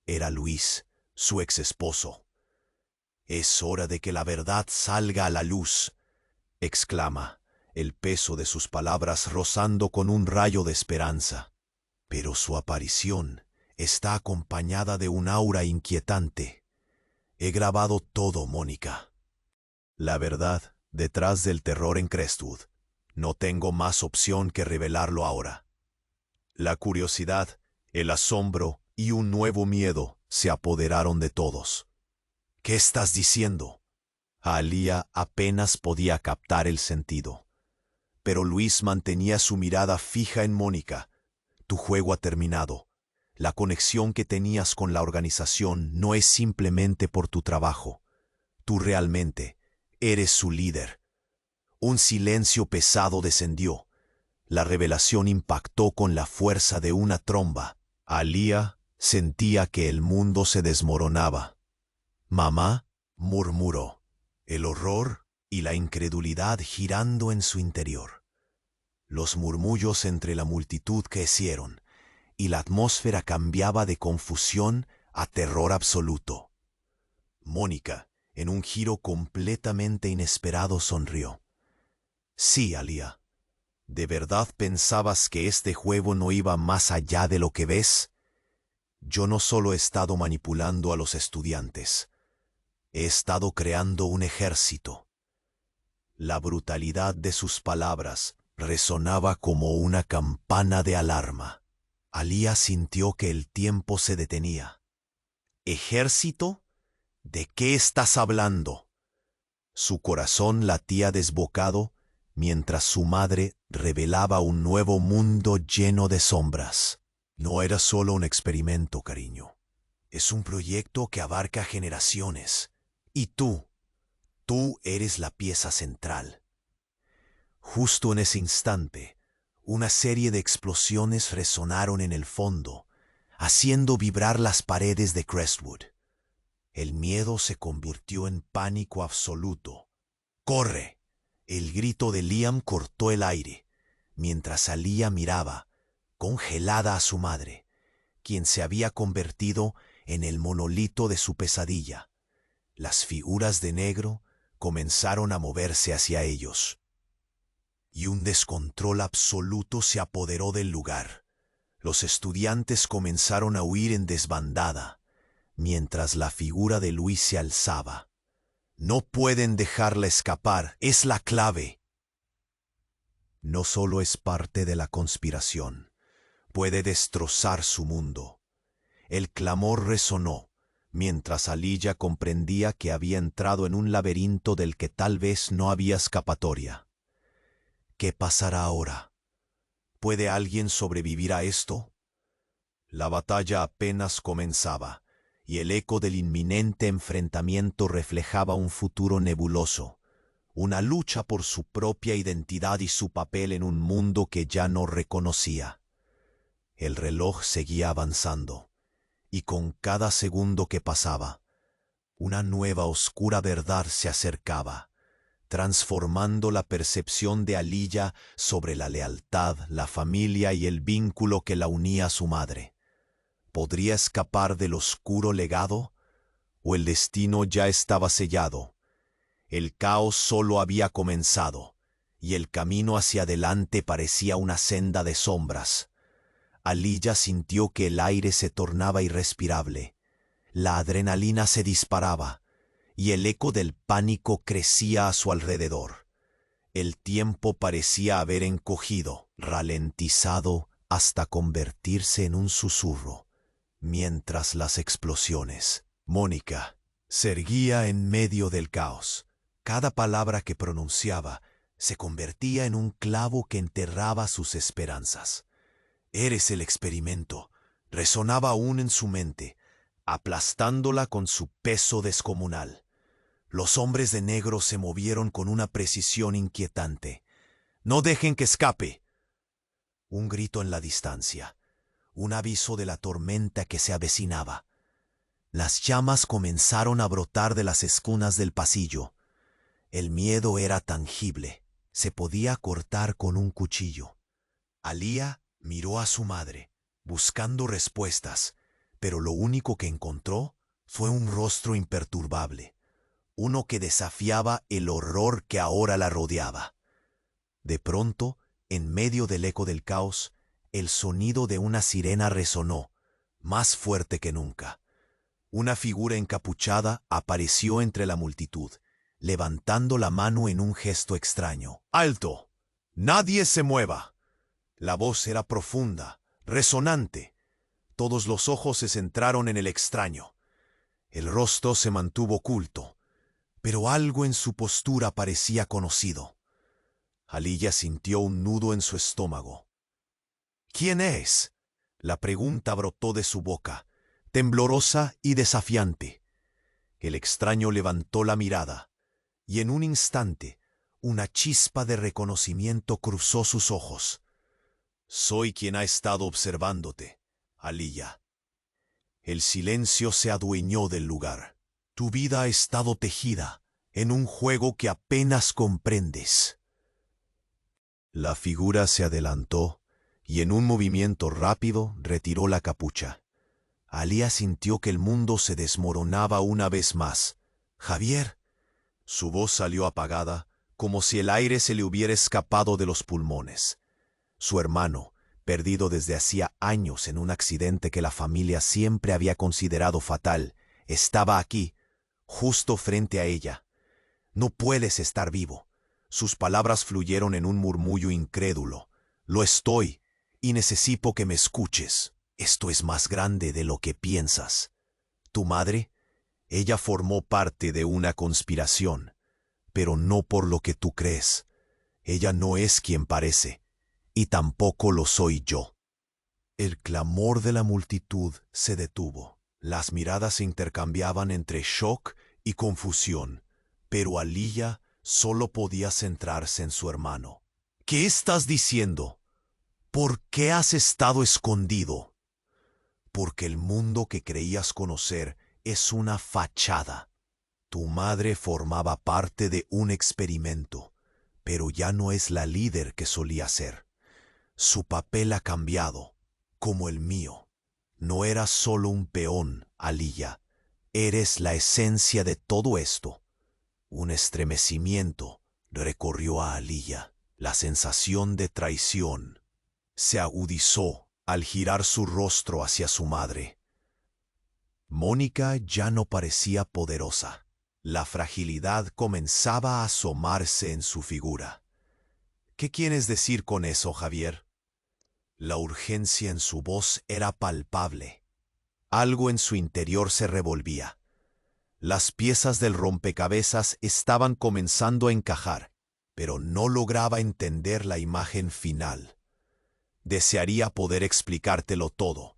[SPEAKER 1] Era Luis, su ex esposo. «Es hora de que la verdad salga a la luz», exclama, el peso de sus palabras rozando con un rayo de esperanza. Pero su aparición está acompañada de un aura inquietante. «He grabado todo, Mónica. La verdad detrás del terror en Crestwood. No tengo más opción que revelarlo ahora». La curiosidad, el asombro y un nuevo miedo se apoderaron de todos. «¿Qué estás diciendo?». Alía apenas podía captar el sentido. Pero Luis mantenía su mirada fija en Mónica. «Tu juego ha terminado. La conexión que tenías con la organización no es simplemente por tu trabajo. Tú realmente eres su líder». Un silencio pesado descendió. La revelación impactó con la fuerza de una tromba. Alía sentía que el mundo se desmoronaba. «Mamá», murmuró, el horror y la incredulidad girando en su interior. Los murmullos entre la multitud crecieron, y la atmósfera cambiaba de confusión a terror absoluto. Mónica, en un giro completamente inesperado, sonrió. «Sí, Alía. ¿De verdad pensabas que este juego no iba más allá de lo que ves? Yo no solo he estado manipulando a los estudiantes. He estado creando un ejército». La brutalidad de sus palabras resonaba como una campana de alarma. Alía sintió que el tiempo se detenía. «¿Ejército? ¿De qué estás hablando?». Su corazón latía desbocado mientras su madre revelaba un nuevo mundo lleno de sombras. «No era solo un experimento, cariño. Es un proyecto que abarca generaciones. Y tú eres la pieza central». Justo en ese instante, una serie de explosiones resonaron en el fondo, haciendo vibrar las paredes de Crestwood. El miedo se convirtió en pánico absoluto. ¡Corre! El grito de Liam cortó el aire, mientras Aliyah miraba, congelada, a su madre, quien se había convertido en el monolito de su pesadilla. Las figuras de negro comenzaron a moverse hacia ellos, y un descontrol absoluto se apoderó del lugar. Los estudiantes comenzaron a huir en desbandada, mientras la figura de Luis se alzaba. No pueden dejarla escapar, es la clave. No solo es parte de la conspiración, puede destrozar su mundo. El clamor resonó, mientras Aliyah comprendía que había entrado en un laberinto del que tal vez no había escapatoria. ¿Qué pasará ahora? ¿Puede alguien sobrevivir a esto? La batalla apenas comenzaba, y el eco del inminente enfrentamiento reflejaba un futuro nebuloso, una lucha por su propia identidad y su papel en un mundo que ya no reconocía. El reloj seguía avanzando, y con cada segundo que pasaba, una nueva oscura verdad se acercaba, transformando la percepción de Aliyah sobre la lealtad, la familia y el vínculo que la unía a su madre. ¿Podría escapar del oscuro legado? ¿O el destino ya estaba sellado? El caos solo había comenzado, y el camino hacia adelante parecía una senda de sombras. Aliyah sintió que el aire se tornaba irrespirable, la adrenalina se disparaba, y el eco del pánico crecía a su alrededor. El tiempo parecía haber encogido, ralentizado, hasta convertirse en un susurro, mientras las explosiones. Mónica se erguía en medio del caos. Cada palabra que pronunciaba se convertía en un clavo que enterraba sus esperanzas. «Eres el experimento», resonaba aún en su mente, aplastándola con su peso descomunal. Los hombres de negro se movieron con una precisión inquietante. «¡No dejen que escape!». Un grito en la distancia, un aviso de la tormenta que se avecinaba. Las llamas comenzaron a brotar de las esquinas del pasillo. El miedo era tangible, se podía cortar con un cuchillo. Aliyah miró a su madre, buscando respuestas, pero lo único que encontró fue un rostro imperturbable, uno que desafiaba el horror que ahora la rodeaba. De pronto, en medio del eco del caos, el sonido de una sirena resonó, más fuerte que nunca. Una figura encapuchada apareció entre la multitud, levantando la mano en un gesto extraño. «¡Alto! ¡Nadie se mueva!». La voz era profunda, resonante. Todos los ojos se centraron en el extraño. El rostro se mantuvo oculto, pero algo en su postura parecía conocido. Aliyah sintió un nudo en su estómago. «¿Quién es?». La pregunta brotó de su boca, temblorosa y desafiante. El extraño levantó la mirada, y en un instante, una chispa de reconocimiento cruzó sus ojos. «Soy quien ha estado observándote, Aliyah». El silencio se adueñó del lugar. «Tu vida ha estado tejida en un juego que apenas comprendes». La figura se adelantó y en un movimiento rápido retiró la capucha. Aliyah sintió que el mundo se desmoronaba una vez más. «¡Javier!». Su voz salió apagada, como si el aire se le hubiera escapado de los pulmones. Su hermano, perdido desde hacía años en un accidente que la familia siempre había considerado fatal, estaba aquí, justo frente a ella. «No puedes estar vivo». Sus palabras fluyeron en un murmullo incrédulo. «Lo estoy, y necesito que me escuches. Esto es más grande de lo que piensas. Tu madre, ella formó parte de una conspiración, pero no por lo que tú crees. Ella no es quien parece, y tampoco lo soy yo». El clamor de la multitud se detuvo. Las miradas se intercambiaban entre shock y confusión, pero Aliyah solo podía centrarse en su hermano. «¿Qué estás diciendo? ¿Por qué has estado escondido?». porque el mundo que creías conocer es una fachada. Tu madre formaba parte de un experimento, pero ya no es la líder que solía ser. Su papel ha cambiado, como el mío. No eras solo un peón, Aliyah. Eres la esencia de todo esto. Un estremecimiento recorrió a Aliyah. La sensación de traición se agudizó al girar su rostro hacia su madre. Mónica ya no parecía poderosa. La fragilidad comenzaba a asomarse en su figura. ¿Qué quieres decir con eso, Javier? La urgencia en su voz era palpable. Algo en su interior se revolvía. Las piezas del rompecabezas estaban comenzando a encajar, pero no lograba entender la imagen final. Desearía poder explicártelo todo,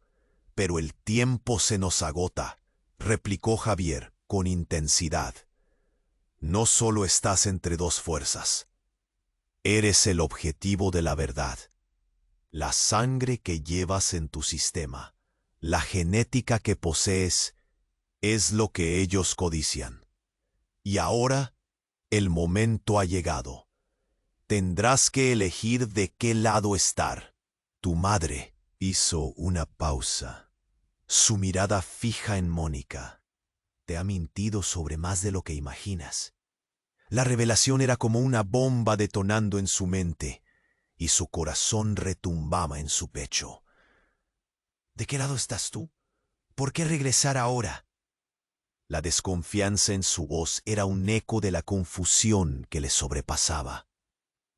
[SPEAKER 1] pero el tiempo se nos agota, replicó Javier con intensidad. No solo estás entre dos fuerzas. Eres el objetivo de la verdad. La sangre que llevas en tu sistema, la genética que posees, es lo que ellos codician. Y ahora, el momento ha llegado. Tendrás que elegir de qué lado estar. Tu madre hizo una pausa, su mirada fija en Mónica. Te ha mintido sobre más de lo que imaginas. La revelación era como una bomba detonando en su mente, y su corazón retumbaba en su pecho. ¿De qué lado estás tú? ¿Por qué regresar ahora? La desconfianza en su voz era un eco de la confusión que le sobrepasaba.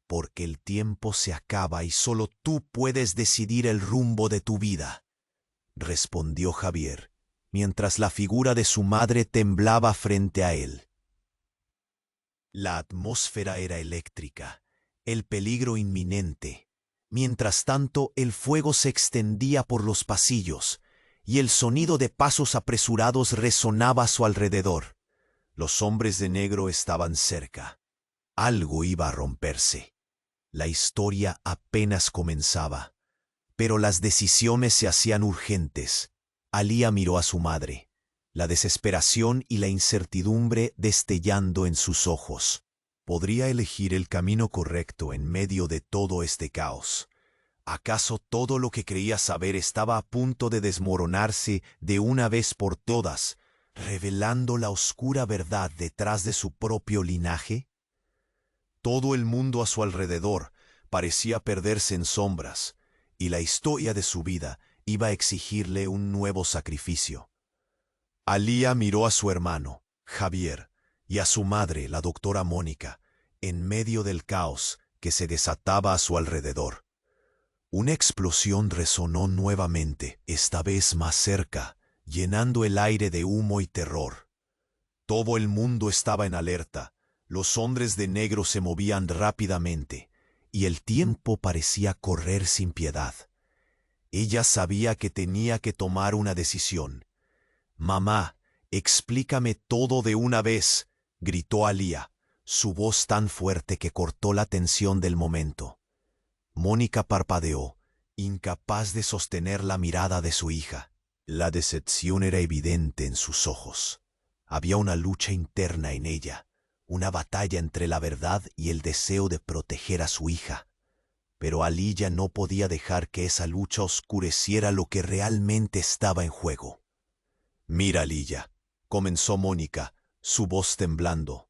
[SPEAKER 1] Porque el tiempo se acaba y solo tú puedes decidir el rumbo de tu vida, respondió Javier, mientras la figura de su madre temblaba frente a él. La atmósfera era eléctrica, el peligro inminente. Mientras tanto, el fuego se extendía por los pasillos, y el sonido de pasos apresurados resonaba a su alrededor. Los hombres de negro estaban cerca. Algo iba a romperse. La historia apenas comenzaba, pero las decisiones se hacían urgentes. Aliyah miró a su madre, la desesperación y la incertidumbre destellando en sus ojos. Podría elegir el camino correcto en medio de todo este caos. ¿Acaso todo lo que creía saber estaba a punto de desmoronarse de una vez por todas, revelando la oscura verdad detrás de su propio linaje? Todo el mundo a su alrededor parecía perderse en sombras, y la historia de su vida iba a exigirle un nuevo sacrificio. Aliyah miró a su hermano, Javier, y a su madre, la doctora Mónica, en medio del caos que se desataba a su alrededor. Una explosión resonó nuevamente, esta vez más cerca, llenando el aire de humo y terror. Todo el mundo estaba en alerta. Los hombres de negro se movían rápidamente, y el tiempo parecía correr sin piedad. Ella sabía que tenía que tomar una decisión. «Mamá, explícame todo de una vez», gritó Aliyah, su voz tan fuerte que cortó la tensión del momento. Mónica parpadeó, incapaz de sostener la mirada de su hija. La decepción era evidente en sus ojos. Había una lucha interna en ella. Una batalla entre la verdad y el deseo de proteger a su hija. Pero Aliyah no podía dejar que esa lucha oscureciera lo que realmente estaba en juego. «Mira, Aliyah», comenzó Mónica, su voz temblando.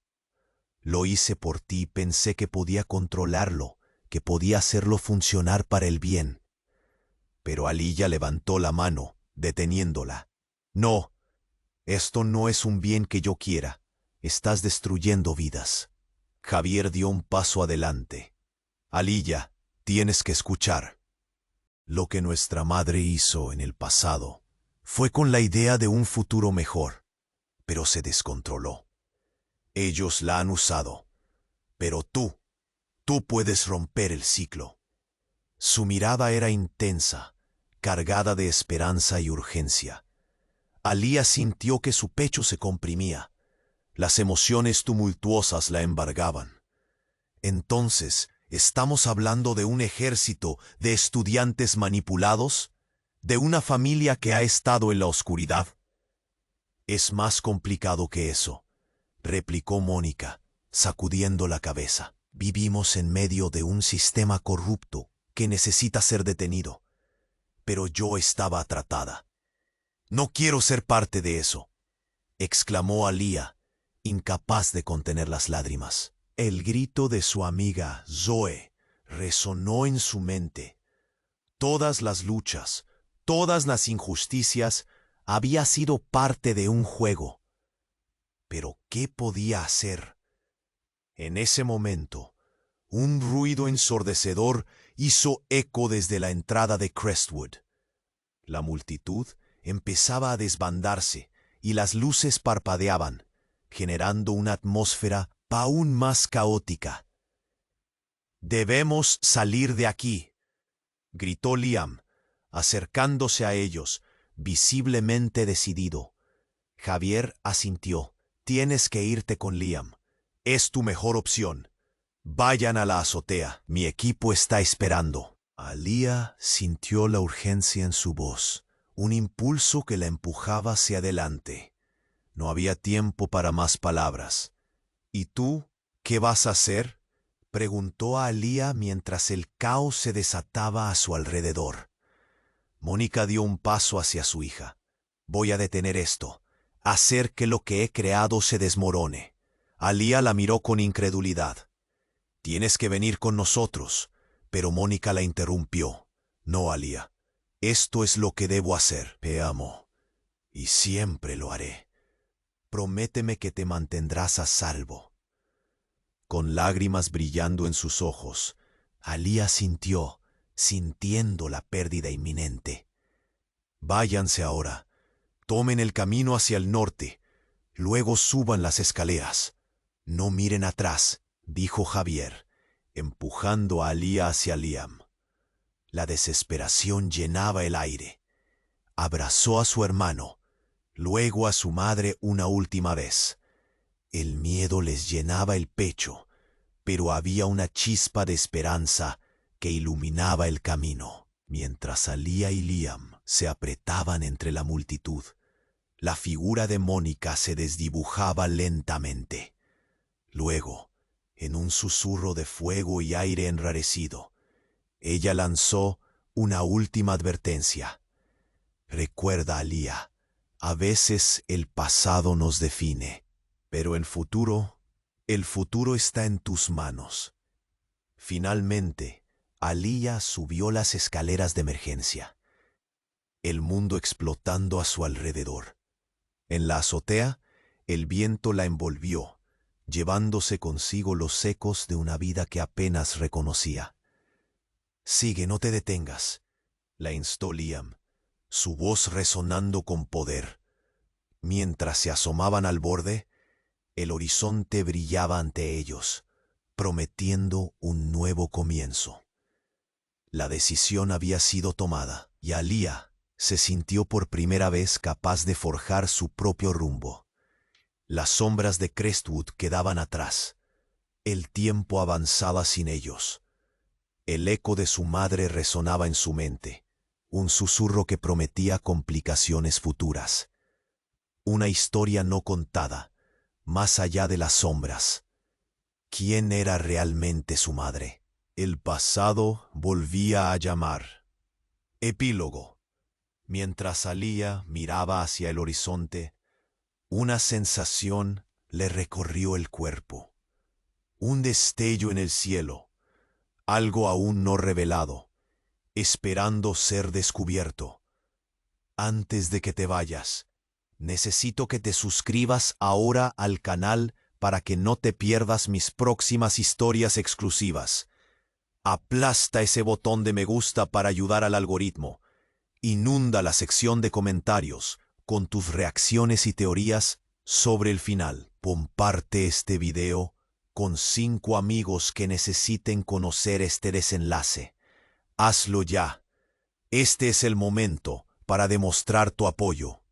[SPEAKER 1] «Lo hice por ti y pensé que podía controlarlo, que podía hacerlo funcionar para el bien». Pero Aliyah levantó la mano, deteniéndola. «No, esto no es un bien que yo quiera. Estás destruyendo vidas». Javier dio un paso adelante. «Aliyah, tienes que escuchar. Lo que nuestra madre hizo en el pasado fue con la idea de un futuro mejor, pero se descontroló. Ellos la han usado, pero tú puedes romper el ciclo». Su mirada era intensa, cargada de esperanza y urgencia. Aliyah sintió que su pecho se comprimía. Las emociones tumultuosas la embargaban. «Entonces, ¿estamos hablando de un ejército de estudiantes manipulados?», ¿De una familia que ha estado en la oscuridad? Es más complicado que eso, replicó Mónica, sacudiendo la cabeza. Vivimos en medio de un sistema corrupto que necesita ser detenido. Pero yo estaba atrapada. No quiero ser parte de eso, exclamó Alía, incapaz de contener las lágrimas. El grito de su amiga Zoe resonó en su mente. Todas las luchas, todas las injusticias, había sido parte de un juego. Pero ¿qué podía hacer? En ese momento, un ruido ensordecedor hizo eco desde la entrada de Crestwood. La multitud empezaba a desbandarse y las luces parpadeaban, generando una atmósfera aún más caótica. «Debemos salir de aquí», gritó Liam, acercándose a ellos, visiblemente decidido. Javier asintió. «Tienes que irte con Liam. Es tu mejor opción. Vayan a la azotea. Mi equipo está esperando». Alía sintió la urgencia en su voz, un impulso que la empujaba hacia adelante. No había tiempo para más palabras. «¿Y tú qué vas a hacer?», preguntó a Alía mientras el caos se desataba a su alrededor. Mónica dio un paso hacia su hija. «Voy a detener esto, hacer que lo que he creado se desmorone». Alía la miró con incredulidad. «Tienes que venir con nosotros», pero Mónica la interrumpió. «No, Alía, esto es lo que debo hacer. Te amo, y siempre lo haré. Prométeme que te mantendrás a salvo». Con lágrimas brillando en sus ojos, Alía sintiendo la pérdida inminente. «Váyanse ahora, tomen el camino hacia el norte, luego suban las escaleras. No miren atrás», dijo Javier, empujando a Alía hacia Liam. La desesperación llenaba el aire. Abrazó a su hermano, luego a su madre una última vez. El miedo les llenaba el pecho, pero había una chispa de esperanza que iluminaba el camino. Mientras Alía y Liam se apretaban entre la multitud, la figura de Mónica se desdibujaba lentamente. Luego, en un susurro de fuego y aire enrarecido, ella lanzó una última advertencia. «Recuerda, Alía, a veces el pasado nos define, pero el futuro está en tus manos». Finalmente, Alía subió las escaleras de emergencia, el mundo explotando a su alrededor. En la azotea, el viento la envolvió, llevándose consigo los ecos de una vida que apenas reconocía. «Sigue, no te detengas», la instó Liam, su voz resonando con poder. Mientras se asomaban al borde, el horizonte brillaba ante ellos, prometiendo un nuevo comienzo. La decisión había sido tomada, y Alía se sintió por primera vez capaz de forjar su propio rumbo. Las sombras de Crestwood quedaban atrás. El tiempo avanzaba sin ellos. El eco de su madre resonaba en su mente, un susurro que prometía complicaciones futuras. Una historia no contada, más allá de las sombras. ¿Quién era realmente su madre? El pasado volvía a llamar. Epílogo. Mientras Alía miraba hacia el horizonte, una sensación le recorrió el cuerpo. Un destello en el cielo, algo aún no revelado, esperando ser descubierto. Antes de que te vayas, necesito que te suscribas ahora al canal para que no te pierdas mis próximas historias exclusivas. Aplasta ese botón de me gusta para ayudar al algoritmo. Inunda la sección de comentarios con tus reacciones y teorías sobre el final. Comparte este video con 5 amigos que necesiten conocer este desenlace. Hazlo ya. Este es el momento para demostrar tu apoyo.